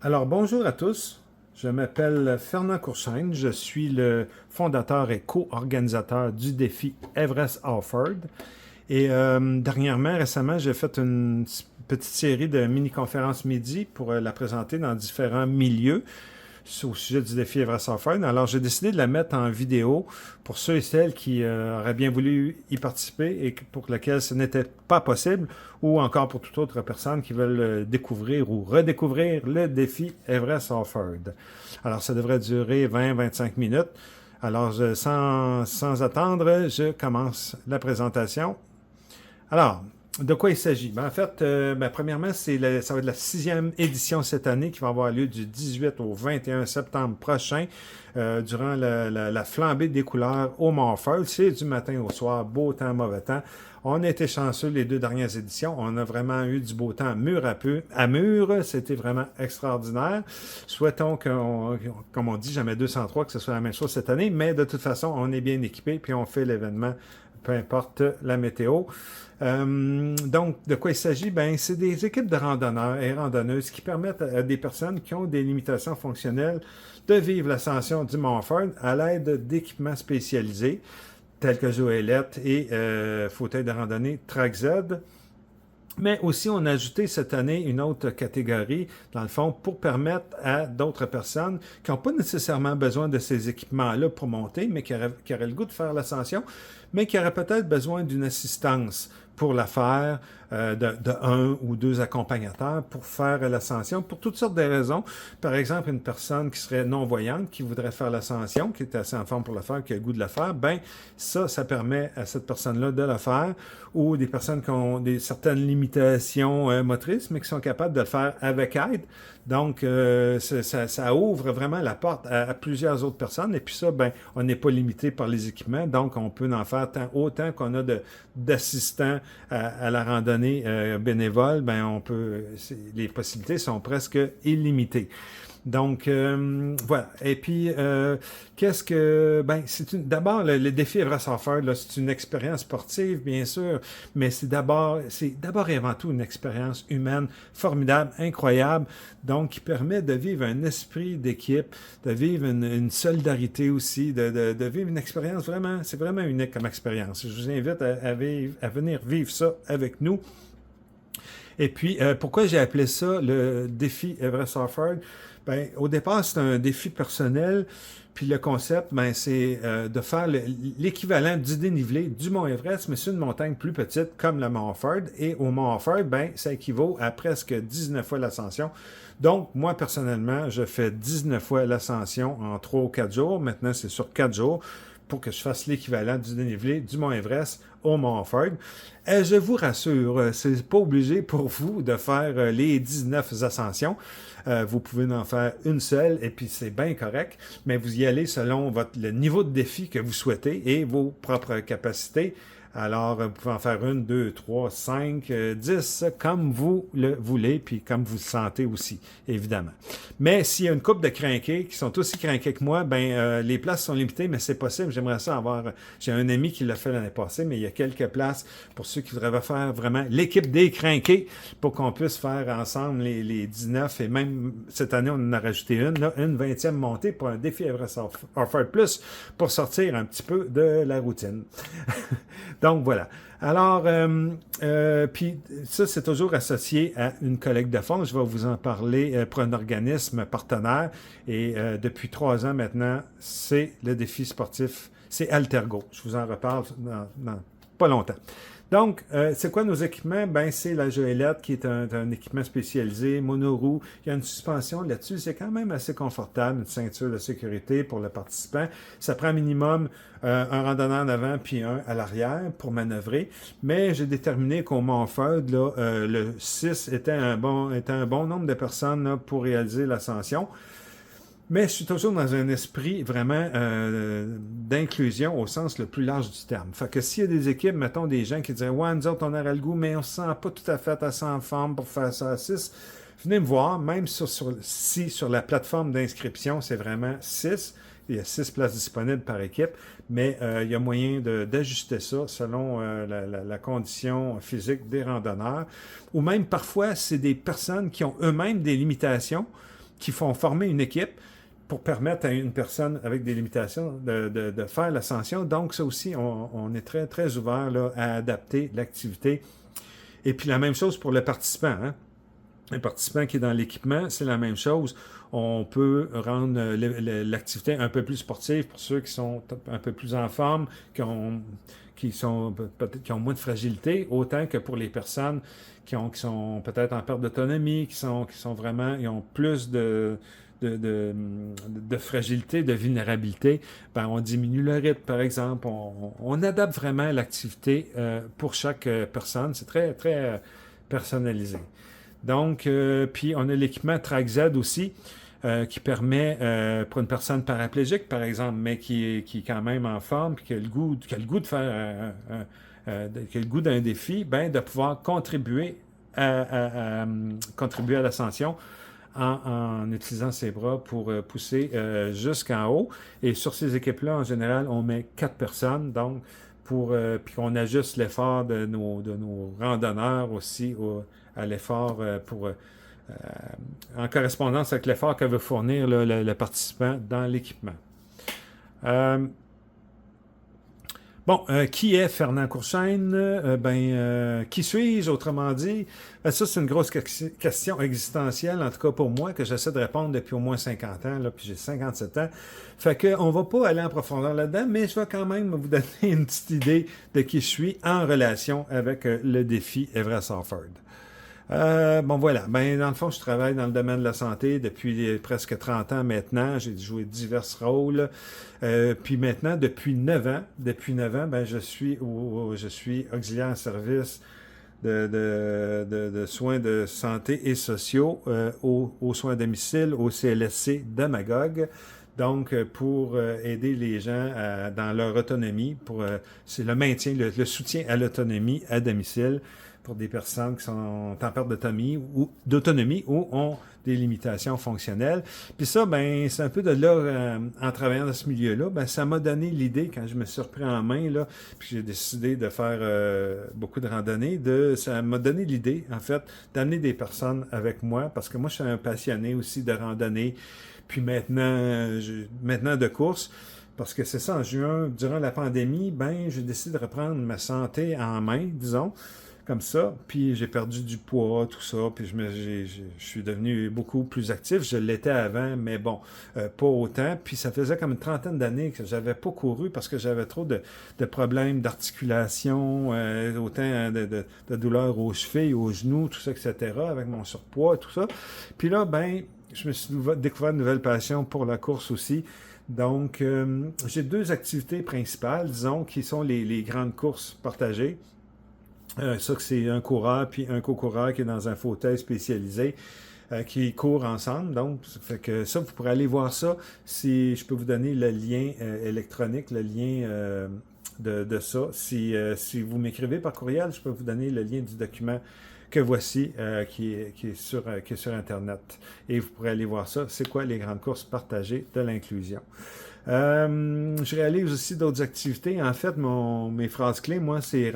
Alors, bonjour à tous. Je m'appelle Fernand Courchaine. Je suis le fondateur et co-organisateur du défi Everest Offord. Et dernièrement, récemment, j'ai fait une petite série de mini-conférences midi pour la présenter dans différents milieux au sujet du défi Everest Offline. Alors, j'ai décidé de la mettre en vidéo pour ceux et celles qui auraient bien voulu y participer et pour lesquels ce n'était pas possible, ou encore pour toute autre personne qui veulent découvrir ou redécouvrir le défi Everest Offord. Alors, ça devrait durer 20-25 minutes. Alors, sans attendre, je commence la présentation. Alors, de quoi il s'agit? En fait, premièrement, ça va être la sixième édition cette année qui va avoir lieu du 18 au 21 septembre prochain, durant la flambée des couleurs au Mont-Fold. C'est du matin au soir, beau temps, mauvais temps. On a été chanceux les deux dernières éditions. On a vraiment eu du beau temps mur à mur. C'était vraiment extraordinaire. Souhaitons comme on dit, jamais 203, que ce soit la même chose cette année, mais de toute façon, on est bien équipé puis on fait l'événement, peu importe la météo. Donc, de quoi il s'agit? Ben, c'est des équipes de randonneurs et randonneuses qui permettent à des personnes qui ont des limitations fonctionnelles de vivre l'ascension du Mont-Fold à l'aide d'équipements spécialisés tels que Zoélette et fauteuil de randonnée Track Z. Mais aussi, on a ajouté cette année une autre catégorie, dans le fond, pour permettre à d'autres personnes qui n'ont pas nécessairement besoin de ces équipements-là pour monter, mais qui auraient le goût de faire l'ascension, mais qui auraient peut-être besoin d'une assistance pour la faire, de un ou deux accompagnateurs pour faire l'ascension, pour toutes sortes de raisons. Par exemple, une personne qui serait non-voyante, qui voudrait faire l'ascension, qui est assez en forme pour le faire, qui a le goût de la faire, ben ça permet à cette personne-là de le faire, ou des personnes qui ont certaines limitations motrices, mais qui sont capables de le faire avec aide. Donc, ça ouvre vraiment la porte à plusieurs autres personnes. Et puis ça, ben, on n'est pas limité par les équipements, donc on peut en faire autant qu'on a d'assistants à la randonnée bénévole, ben les possibilités sont presque illimitées. Donc, voilà. Et puis, qu'est-ce que... Ben, d'abord, le défi Everest Offord, là, c'est une expérience sportive, bien sûr, mais c'est d'abord et avant tout une expérience humaine formidable, incroyable, donc qui permet de vivre un esprit d'équipe, de vivre une solidarité aussi, de vivre une expérience vraiment, c'est vraiment unique comme expérience. Je vous invite à venir vivre ça avec nous. Et puis, pourquoi j'ai appelé ça le défi Everest Offord? Ben, au départ, c'est un défi personnel. Puis le concept, ben, c'est de faire l'équivalent du dénivelé du Mont Everest, mais sur une montagne plus petite comme le Mont Offord. Et au Mont Offord, ben, ça équivaut à presque 19 fois l'ascension. Donc, moi, personnellement, je fais 19 fois l'ascension en 3 ou 4 jours. Maintenant, c'est sur 4 jours pour que je fasse l'équivalent du dénivelé du Mont Everest au Mont Offord. Je vous rassure, c'est pas obligé pour vous de faire les 19 ascensions. Vous pouvez en faire une seule et puis c'est bien correct, mais vous y allez selon le niveau de défi que vous souhaitez et vos propres capacités. Alors, vous pouvez en faire une, deux, trois, cinq, 10, comme vous le voulez, puis comme vous le sentez aussi, évidemment. Mais s'il y a une couple de crinqués qui sont aussi crinqués que moi, ben les places sont limitées, mais c'est possible. J'aimerais ça avoir... J'ai un ami qui l'a fait l'année passée, mais il y a quelques places pour ceux qui voudraient faire vraiment l'équipe des crinqués pour qu'on puisse faire ensemble les 19. Et même cette année, on en a rajouté une 20e montée pour un défi Everest Offord Plus pour sortir un petit peu de la routine. Donc voilà. Alors, puis ça, c'est toujours associé à une collecte de fonds. Je vais vous en parler pour un organisme partenaire. Et depuis 3 ans maintenant, c'est le défi sportif, c'est Altergo. Je vous en reparle dans pas longtemps. Donc, c'est quoi nos équipements? Ben, c'est la Zoélette qui est un équipement spécialisé, monoroue. Il y a une suspension là-dessus. C'est quand même assez confortable, une ceinture de sécurité pour le participant. Ça prend minimum un randonneur en avant puis un à l'arrière pour manœuvrer. Mais j'ai déterminé qu'au Mont-Fold, là, le 6 était un bon nombre de personnes là, pour réaliser l'ascension. Mais je suis toujours dans un esprit vraiment d'inclusion au sens le plus large du terme. Fait que s'il y a des équipes, mettons des gens qui diraient ouais, nous autres, on aurait le goût, mais on se sent pas tout à fait assez en forme pour faire ça à 6, venez me voir, même si sur la plateforme d'inscription, c'est vraiment 6. Il y a 6 places disponibles par équipe, mais il y a moyen d'ajuster ça selon la condition physique des randonneurs. Ou même parfois, c'est des personnes qui ont eux-mêmes des limitations qui font former une équipe pour permettre à une personne avec des limitations de faire l'ascension. Donc, ça aussi, on est très, très ouvert là, à adapter l'activité. Et puis, la même chose pour le participant. Hein? Un participant qui est dans l'équipement, c'est la même chose. On peut rendre l'activité un peu plus sportive pour ceux qui sont un peu plus en forme, qui ont moins de fragilité, autant que pour les personnes qui sont peut-être en perte d'autonomie, qui sont vraiment, ils ont plus de fragilité, de vulnérabilité, ben on diminue le rythme, par exemple. On adapte vraiment l'activité pour chaque personne. C'est très, très personnalisé. Donc, puis on a l'équipement TrackZ aussi, qui permet, pour une personne paraplégique, par exemple, mais qui est quand même en forme, puis qui a le goût de faire qui a le goût d'un défi, ben, de pouvoir contribuer contribuer à l'ascension en utilisant ses bras pour pousser jusqu'en haut. Et sur ces équipes-là, en général, on met 4 personnes, donc puis on ajuste l'effort de nos randonneurs aussi à l'effort en correspondance avec l'effort que veut fournir le participant dans l'équipement. Qui est Fernand Courchaine? Qui suis-je, autrement dit? Ça, c'est une grosse question existentielle, en tout cas pour moi, que j'essaie de répondre depuis au moins 50 ans, là, puis j'ai 57 ans. Fait qu'on va pas aller en profondeur là-dedans, mais je vais quand même vous donner une petite idée de qui je suis en relation avec le défi Everest Offroad. Voilà. Dans le fond, je travaille dans le domaine de la santé depuis presque 30 ans maintenant. J'ai joué divers rôles. Puis maintenant, depuis 9 ans, je suis auxiliaire en service de soins de santé et sociaux aux soins à domicile au CLSC de Magog. Donc, pour aider les gens dans leur autonomie, c'est le maintien, le soutien à l'autonomie à domicile pour des personnes qui sont en perte d'autonomie ou ont des limitations fonctionnelles. Puis ça, c'est un peu de là, en travaillant dans ce milieu-là, ça m'a donné l'idée, quand je me suis repris en main, là, puis j'ai décidé de faire beaucoup de randonnées, ça m'a donné l'idée, en fait, d'amener des personnes avec moi, parce que moi, je suis un passionné aussi de randonnée, puis maintenant de course. Parce que c'est ça, en juin, durant la pandémie, j'ai décidé de reprendre ma santé en main, disons, comme ça, puis j'ai perdu du poids, tout ça, puis je suis devenu beaucoup plus actif. Je l'étais avant, mais bon, pas autant. Puis ça faisait comme une trentaine d'années que j'avais pas couru parce que j'avais trop de problèmes d'articulation, autant de douleurs aux chevilles, aux genoux, tout ça, etc., avec mon surpoids, tout ça. Puis là, je me suis découvert une nouvelle passion pour la course aussi. Donc, j'ai 2 activités principales, disons, qui sont les grandes courses partagées. Ça, c'est un coureur puis un co-coureur qui est dans un fauteuil spécialisé qui courent ensemble. Donc, ça fait que ça, vous pourrez aller voir ça. Si je peux vous donner le lien électronique, le lien de ça. Si vous m'écrivez par courriel, je peux vous donner le lien du document que voici, qui est sur Internet. Et vous pourrez aller voir ça. C'est quoi les grandes courses partagées de l'inclusion? Je réalise aussi d'autres activités. En fait, mes phrases clés, moi, c'est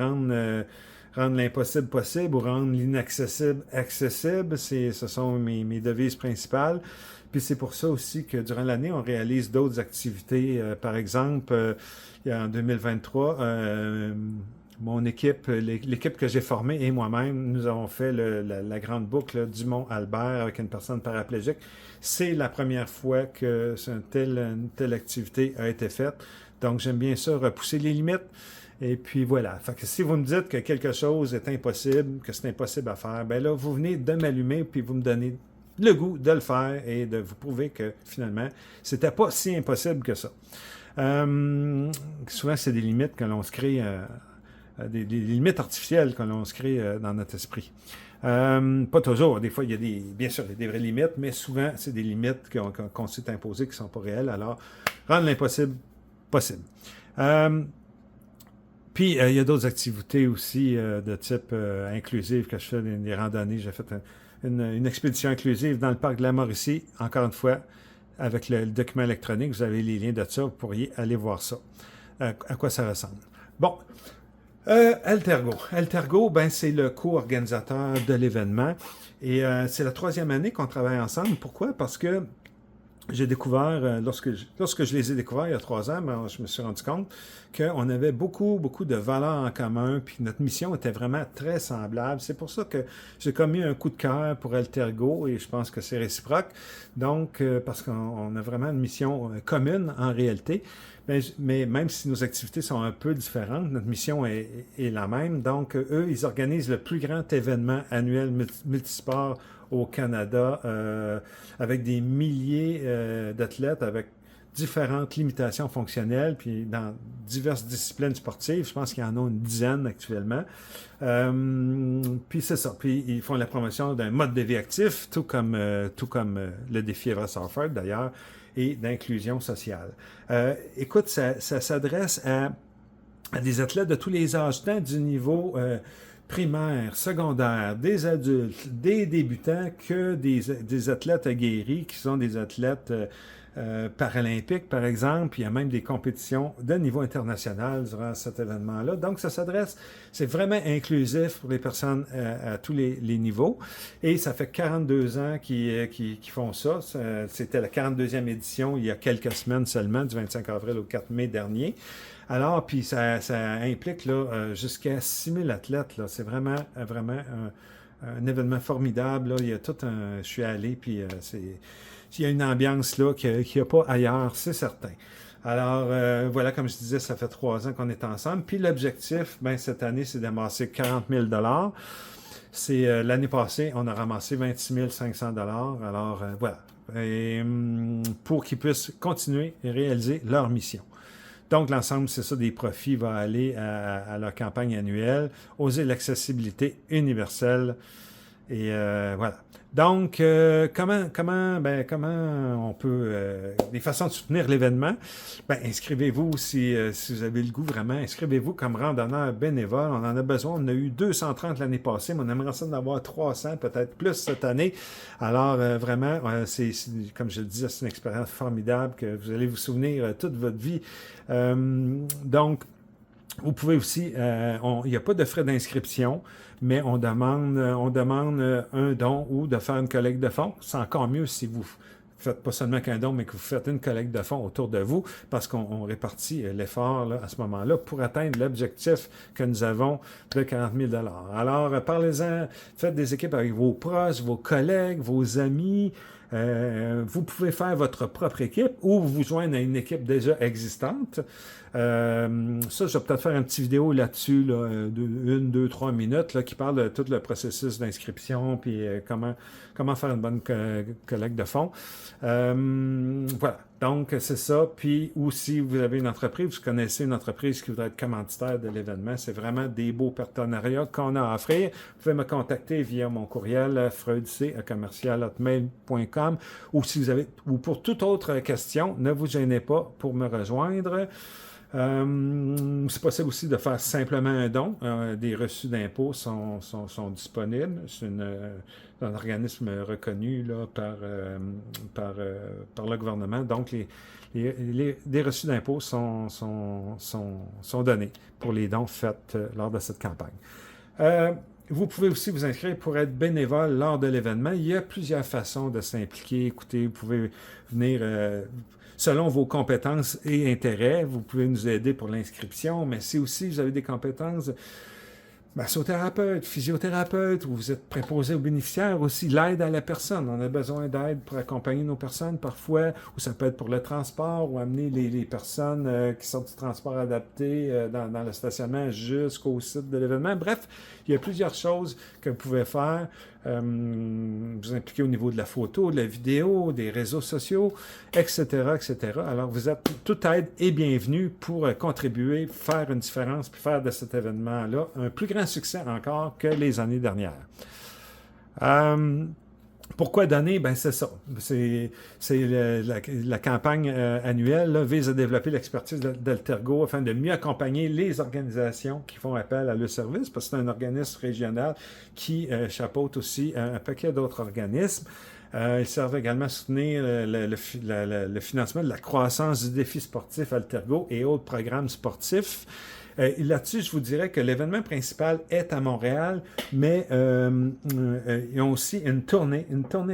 rendre l'impossible possible ou rendre l'inaccessible accessible. Ce sont mes devises principales. Puis c'est pour ça aussi que durant l'année, on réalise d'autres activités. Par exemple, en 2023, mon équipe, l'équipe que j'ai formée et moi-même, nous avons fait la grande boucle du Mont Albert avec une personne paraplégique. C'est la première fois que une telle activité a été faite. Donc, j'aime bien ça, repousser les limites. Et puis voilà. Fait que si vous me dites que quelque chose est impossible, que c'est impossible à faire, là, vous venez de m'allumer puis vous me donnez le goût de le faire et de vous prouver que finalement, c'était pas si impossible que ça. Souvent, c'est des limites que l'on se crée, des limites artificielles que l'on se crée dans notre esprit. Pas toujours. Des fois, bien sûr, il y a des vraies limites, mais souvent, c'est des limites qu'on s'est imposées qui ne sont pas réelles. Alors, rendre l'impossible possible. Puis, il y a d'autres activités aussi de type inclusive que je fais des randonnées. J'ai fait une expédition inclusive dans le parc de la Mauricie, encore une fois, avec le document électronique. Vous avez les liens de ça, vous pourriez aller voir ça, à quoi ça ressemble. Bon, Altergo. Altergo, ben, c'est le co-organisateur de l'événement. Et c'est la troisième année qu'on travaille ensemble. Pourquoi? Parce que j'ai découvert, lorsque je les ai découverts il y a 3 ans, ben, je me suis rendu compte qu'on avait beaucoup, beaucoup de valeurs en commun, puis notre mission était vraiment très semblable. C'est pour ça que j'ai commis un coup de cœur pour Altergo, et je pense que c'est réciproque. Donc, parce qu'on a vraiment une mission commune en réalité. Mais même si nos activités sont un peu différentes, notre mission est la même. Donc, eux, ils organisent le plus grand événement annuel multisport au Canada, avec des milliers d'athlètes, avec différentes limitations fonctionnelles, puis dans diverses disciplines sportives. Je pense qu'il y en a une dizaine actuellement. Puis c'est ça. Puis ils font la promotion d'un mode de vie actif, tout comme le défi Everest Offroad d'ailleurs, et d'inclusion sociale. Écoute, ça s'adresse à des athlètes de tous les âges, tant du niveau primaire, secondaire, des adultes, des débutants, que des athlètes aguerris qui sont des athlètes paralympiques, par exemple. Il y a même des compétitions de niveau international durant cet événement-là. Donc, c'est vraiment inclusif pour les personnes à tous les niveaux. Et ça fait 42 ans qu'ils font ça. C'était la 42e édition il y a quelques semaines seulement, du 25 avril au 4 mai dernier. Alors, puis ça implique là, jusqu'à 6000 athlètes. Là. C'est vraiment un événement formidable. Là. Il y a tout un... Je suis allé, puis il y a une ambiance là qu'il n'y a pas ailleurs, c'est certain. Alors, voilà, comme je disais, ça fait 3 ans qu'on est ensemble. Puis l'objectif, ben, cette année, c'est d'amasser 40 000 $. C'est l'année passée, on a ramassé 26 500 $. Alors, voilà. Et, pour qu'ils puissent continuer et réaliser leur mission. Donc, l'ensemble, c'est ça, des profits va aller à leur campagne annuelle, oser l'accessibilité universelle. Et voilà. Donc, comment on peut... des façons de soutenir l'événement, ben, inscrivez-vous si vous avez le goût vraiment. Inscrivez-vous comme randonneur bénévole. On en a besoin. On a eu 230 l'année passée, mais on aimerait ça d'en avoir 300, peut-être plus cette année. Alors, vraiment, comme je le disais, c'est une expérience formidable que vous allez vous souvenir toute votre vie. Donc, vous pouvez aussi, il n'y a pas de frais d'inscription, mais on demande un don ou de faire une collecte de fonds. C'est encore mieux si vous faites pas seulement qu'un don, mais que vous faites une collecte de fonds autour de vous, parce qu'on répartit l'effort là, à ce moment-là pour atteindre l'objectif que nous avons de 40 000 $. Alors, parlez-en, faites des équipes avec vos proches, vos collègues, vos amis. Vous pouvez faire votre propre équipe ou vous joindre à une équipe déjà existante. Ça, je vais peut-être faire une petite vidéo là-dessus, là, de 1, 2, 3 minutes, là, qui parle de tout le processus d'inscription, puis comment faire une bonne collecte de fonds. Voilà. Donc, c'est ça. Puis, ou si vous avez une entreprise, vous connaissez une entreprise qui voudrait être commanditaire de l'événement, c'est vraiment des beaux partenariats qu'on a à offrir. Vous pouvez me contacter via mon courriel freudc@commercial@hotmail.com, ou si vous avez, ou pour toute autre question, ne vous gênez pas pour me rejoindre. C'est possible aussi de faire simplement un don. Des reçus d'impôts sont disponibles. C'est un organisme reconnu là, par le gouvernement. Donc, les reçus d'impôts sont donnés pour les dons faits lors de cette campagne. Vous pouvez aussi vous inscrire pour être bénévole lors de l'événement. Il y a plusieurs façons de s'impliquer. Écoutez, vous pouvez venir... selon vos compétences et intérêts, vous pouvez nous aider pour l'inscription, mais si aussi vous avez des compétences massothérapeute, physiothérapeute, ou vous êtes préposé aux bénéficiaires aussi, l'aide à la personne. On a besoin d'aide pour accompagner nos personnes parfois, ou ça peut être pour le transport, ou amener les personnes qui sortent du transport adapté dans le stationnement jusqu'au site de l'événement. Bref, il y a plusieurs choses que vous pouvez faire. Vous impliquer au niveau de la photo, de la vidéo, des réseaux sociaux, etc., etc. Alors, vous êtes toute aide et bienvenue pour contribuer, faire une différence, puis faire de cet événement-là un plus grand succès encore que les années dernières. Pourquoi donner? Ben c'est ça. La campagne annuelle là, vise à développer l'expertise d'Altergo afin de mieux accompagner les organisations qui font appel à le service, parce que c'est un organisme régional qui chapeaute aussi un paquet d'autres organismes. Ils servent également à soutenir le financement de la croissance du défi sportif Altergo et autres programmes sportifs. Là-dessus, je vous dirais que l'événement principal est à Montréal, mais ils ont aussi une tournée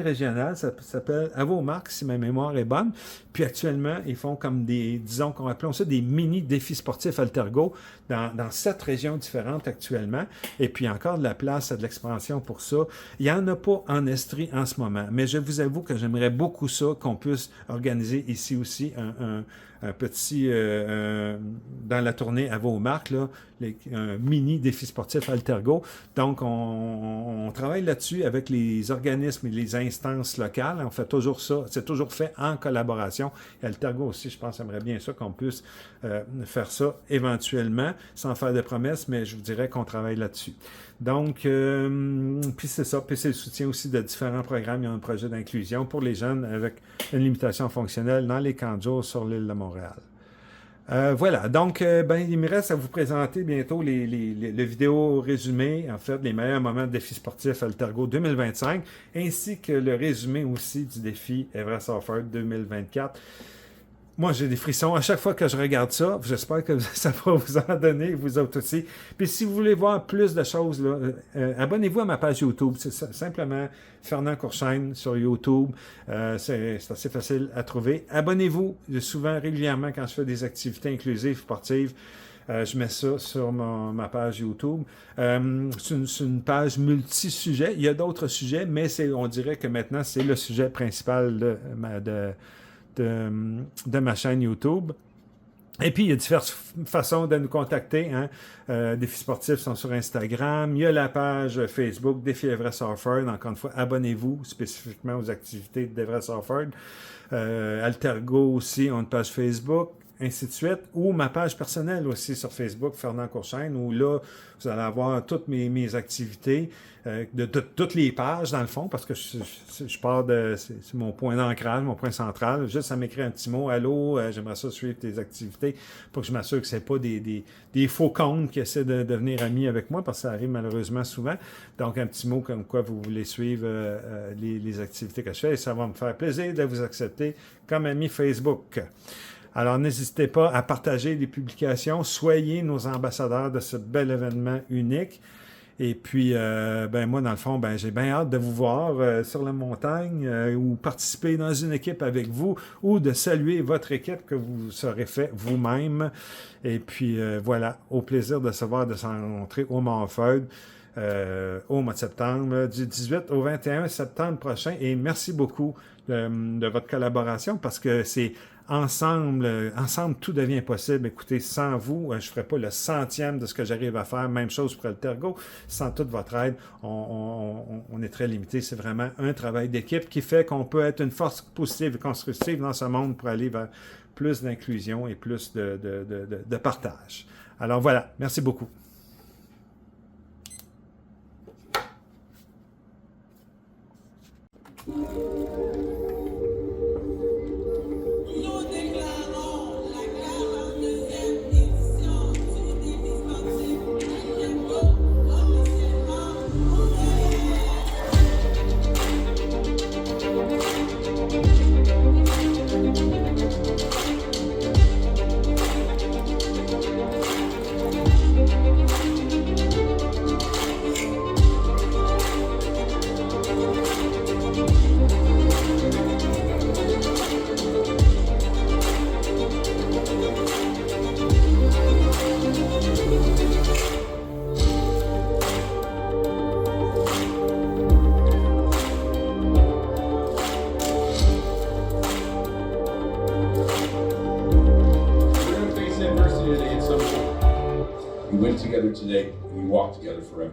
régionale, ça s'appelle À vos marques, si ma mémoire est bonne. Puis actuellement, ils font comme disons qu'on appelle ça des mini défis sportifs Altergo dans 7 régions différentes actuellement. Et puis encore de la place, de l'expansion pour ça. Il n'y en a pas en Estrie en ce moment, mais je vous avoue que j'aimerais beaucoup ça, qu'on puisse organiser ici aussi un petit, dans la tournée à vos marques, là, un mini défi sportif Altergo. Donc, on travaille là-dessus avec les organismes et les instances locales. On fait toujours ça. C'est toujours fait en collaboration. Et Altergo aussi, je pense, aimerait bien ça qu'on puisse faire ça éventuellement, sans faire de promesses, mais je vous dirais qu'on travaille là-dessus. Donc, puis c'est ça. Puis c'est le soutien aussi de différents programmes. Il y a un projet d'inclusion pour les jeunes avec une limitation fonctionnelle dans les camps de jour sur l'île de Montréal. Voilà, donc il me reste à vous présenter bientôt le vidéo résumé, en fait, les meilleurs moments de défi sportif Altergo 2025, ainsi que le résumé aussi du défi Everest Offroad 2024. Moi, j'ai des frissons à chaque fois que je regarde ça. J'espère que ça va vous en donner, vous autres aussi. Puis si vous voulez voir plus de choses, là, abonnez-vous à ma page YouTube. C'est simplement Fernand Courchaine sur YouTube. C'est assez facile à trouver. Abonnez-vous souvent, régulièrement, quand je fais des activités inclusives, sportives. Je mets ça sur ma page YouTube. C'est une page multi-sujets. Il y a d'autres sujets, mais on dirait que maintenant, c'est le sujet principal de ma chaîne YouTube. Et puis, il y a différentes façons de nous contacter. Défis sportifs sont sur Instagram. Il y a la page Facebook Défi Everest Offroad. Encore une fois, abonnez-vous spécifiquement aux activités d'Everest Offroad. Altergo aussi, on a une page Facebook, ainsi de suite. Ou ma page personnelle aussi sur Facebook, Fernand Courchaine, où là, vous allez avoir toutes mes activités de toutes les pages, dans le fond, parce que je pars c'est mon point d'ancrage, mon point central. Juste à m'écrire un petit mot, « Allô, j'aimerais ça suivre tes activités », pour que je m'assure que ce n'est pas des faux comptes qui essaient de devenir amis avec moi, parce que ça arrive malheureusement souvent. Donc, un petit mot comme quoi vous voulez suivre les activités que je fais, et ça va me faire plaisir de vous accepter comme ami Facebook. Alors, n'hésitez pas à partager les publications. Soyez nos ambassadeurs de ce bel événement unique. Et puis, moi, dans le fond, j'ai bien hâte de vous voir sur la montagne ou participer dans une équipe avec vous ou de saluer votre équipe que vous serez fait vous-même. Et puis, voilà, au plaisir de se voir, de s'en rencontrer au Mont-Offroad au mois de septembre, du 18 au 21 septembre prochain. Et merci beaucoup de votre collaboration parce que c'est ensemble, tout devient possible. Écoutez, sans vous, je ne ferais pas le centième de ce que j'arrive à faire. Même chose pour Altergo. Sans toute votre aide, on est très limité. C'est vraiment un travail d'équipe qui fait qu'on peut être une force positive et constructive dans ce monde pour aller vers plus d'inclusion et plus de partage. Alors voilà, merci beaucoup. Today, we walk together forever.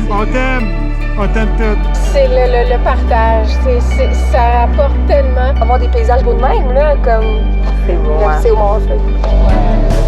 On t'aime! On t'aime toutes! C'est le partage. Ça apporte tellement. Avoir des paysages beaux de même, là, comme. C'est beau, hein? C'est au Mont-Feu. Ouais.